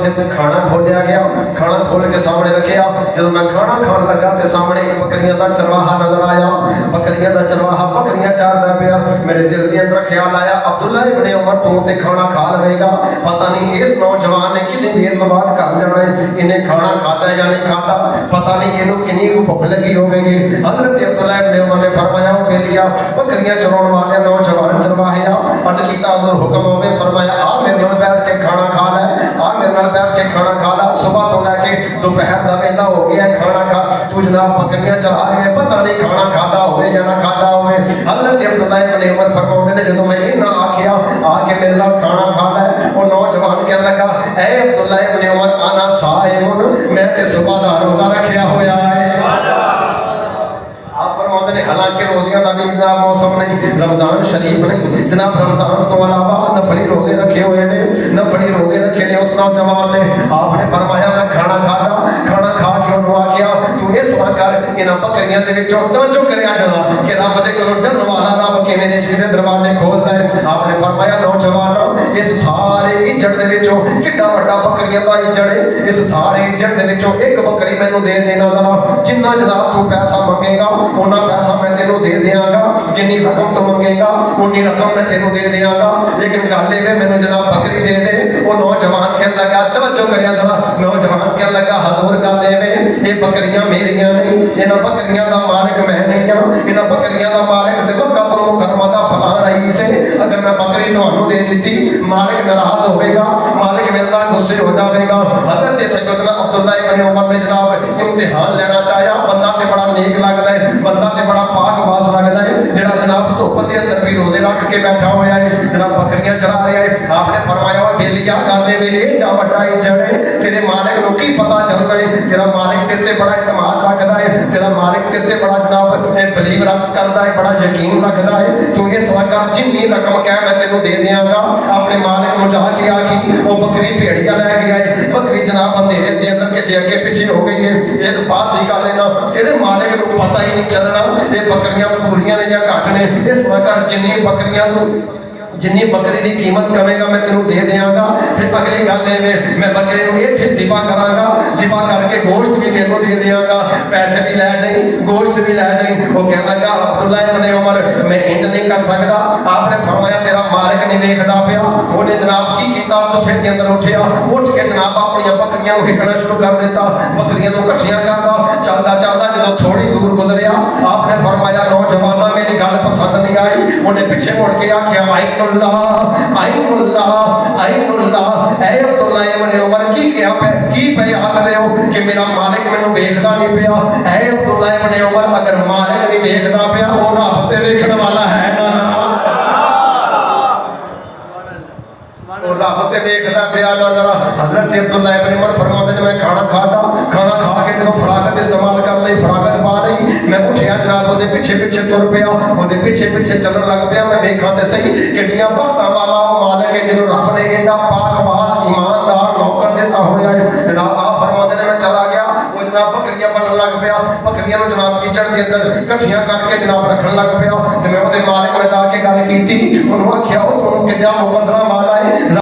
उत्थे खाना खोलिया गया, खाना खोल के सामने रखिया। जब मैं खाना खान लगा तो सामने एक बकरियां का चरवाहा नजर आया। बकरियां का चरवाहा बकरियां चारदा पिया। मेरे दिल के अंदर ख्याल आया, अब्दुल्ला इब्ने उमर तू ते खाना खा लवेगा, पता नहीं इस नौजवान ने कितनी देर तो बाद घर जाना है, इन्हें खाना खाता है या नहीं खाता, पता नहीं इन्हों कितनी भुख लगी होगी। हजरत अब्दुल्ला इब्ने उमर ने फरमाया, ओ बेलिया बकरियां चराने वाले नौजवान चरवाहे अर्ज किया हजूर हुक्म होवे। फरमाया आ मेरे नाल बैठ के खाना खा लै, आ मेरे नाल बैठ के खाना खा ला। सुबह तो लैके दोपहर का वेला हो गया, खाना खा। तू जनाब बकरियां चला रहे हैं, पता नहीं खाना खाता होवे या ना खाता होवे। हजरत अब्दुल्ला इब्ने उमर फरमाते ने जदों मैं इन्ना आखिया आके मेरे नाल खाना खा लै, वो नौजवान कहने लगा, ए अब्दुल्ला इब्ने उमर आना साइमुन, मैं ते सुबह दा रोजा रखिया होया है। हालांकि रोजियां का भी जनाब मौसम नहीं, रमजान शरीफ नहीं जनाब, रमजान तो अलावा नफली रोजे रखे हुए ने, नफली रोजे रखे ने उस नौजवान ने। आपने फरमाया मैं खाना खाता, खाना खा के उन्होंने आखिया तू इस तरह कर इन्हां बकरियां दे विचों तवज्जो करिया जरा कि रब दे कोलों डरन वाला रब किवें ने सीधे दरवाजे खोलदा है। आपने फरमाया नौजवान इस सारे इज्जत दे विचों किड्डा वड्डा बकरियां दा इज्जत है, इस सारे इज्जत दे विचों एक बकरी मैनू दे देना जरा, जिन्ना जनाब तू पैसा मंगेगा उन्ना पैसा मैं तेनों दे देंगा, जिन्नी रकम तो मंगेगा उन्नी रकम मैं तेनों दे देंगा, लेकिन गल ये मैनू जनाब बकरी दे दे। वो नौजवान कहने लगा, तवज्जो करिया जरा, नौजवान कहने लगा हजूर गल ये बकरियां मेरियां नहीं, इन्हां बकरियां का मालिक मैं नहीं हाँ, इन्हां बकरियां का मालिक ते मक्का मुकरमा दा फलां रईस है। अगर मैं बकरी तुहानू दे दी मालिक नाराज होगा, मालिक मेरे नाल गुस्से हो जाएगा। हजरत सैयदना अब्दुल्ला इब्ने उमर ने जनाब इम्तिहान लेना चाहा। बंदा ते बड़ा नेक लगता है, बंदा ते बड़ा पाकबाज लगता है, जेड़ा जनाब धुप के अंदर भी रोजे रख के बैठा होया है, जनाब बकरियां चरा रहा है। आपने फरमाया बेलिया गल एडा वड्डा इज्जत है, तेरे मालिक नूं की पता चल रहा है, तेरा मालिक तेरे ते बड़ा इतमाद रखता है, तेरा मालिक तेरे ते बड़ा जनाब बलीव करता है, बड़ा यकीन रखता है। तू इस वक्त जिन्नी रकम कह मैं तेनों दे देंगा। अपने मालिक नूं जाके आखी वो बकरी भेड़िया लै गया है, बकरी जनाब अंधेरे के अंदर किसी अगे पिछे हो गई है, ये तो बात की गल है ना, तेरे मालिक नूं पता ही नहीं चलना ये बकरियां पूरियां ने या घट ने। इस वक्त जिन्नी बकरियां जिन्नी बकरी की कीमत कमेगा मैं तेनों दे देंगा। फिर अगली गल मैं बकरी को इत्थे ज़िबा करांगा, ज़िबा करके गोश्त भी तेनों दे देंगा, पैसे भी लै जाई गोश्त भी लै जाई। वो कहने लगा अब्दुल्ला इब्ने उमर मैं इंज नहीं कर सकता। आपने फरमाया तेरा मालिक नहीं वेखदा पिया। उन्हें जनाब की कीता, गुस्से के अंदर उठिया, उठ के जनाब अपन बकरियां हिकना शुरू कर दिता, बकरियां कट्ठियां करदा। चलदा चलदा जो थोड़ी दूर गुजरिया आपने फरमाया नौजवाना मेरी गल पसंद नहीं आई। उन्हें पिछे मुड़ के आखिया आखदे हो कि मेरा मालिक मैनू वेखदा नहीं पिया। ऐ अब्दुल्ला इब्ने उमर अगर मालिक नहीं वेखदा पिया वो रब ते वेखण वाला है ना, रब ते वेखदा पिया ना जरा। हजरत अब्दुल्ला इब्ने उमर फरमाते ने मैं खाना खाता, खाना खा के जो फरागत इस्तेमाल कर ली, फरागत पा रही, मैं उठिया जनाब वो पिछे पिछे तुर पिया, वो पिछे पिछे चलन लग पिया। मैं वेखा तो सही किड्डियां बख्तां वाला मालिक है जिन्होंने रब ने एडा पाकबाज ईमानदार नौकर दिता होया है। जनाब आप फरमाते ने मैं चला गया, वो जनाब बकरियां बनन लग पिया, बकरियां नूं जनाब इज्जत के अंदर कट्ठियां करके जनाब रखन लग पिया। तो मैं वो मालिक ने जाके गल की, उन्होंने आख्या वो तुहानूं किड्डा मुकद्दरा वाला है।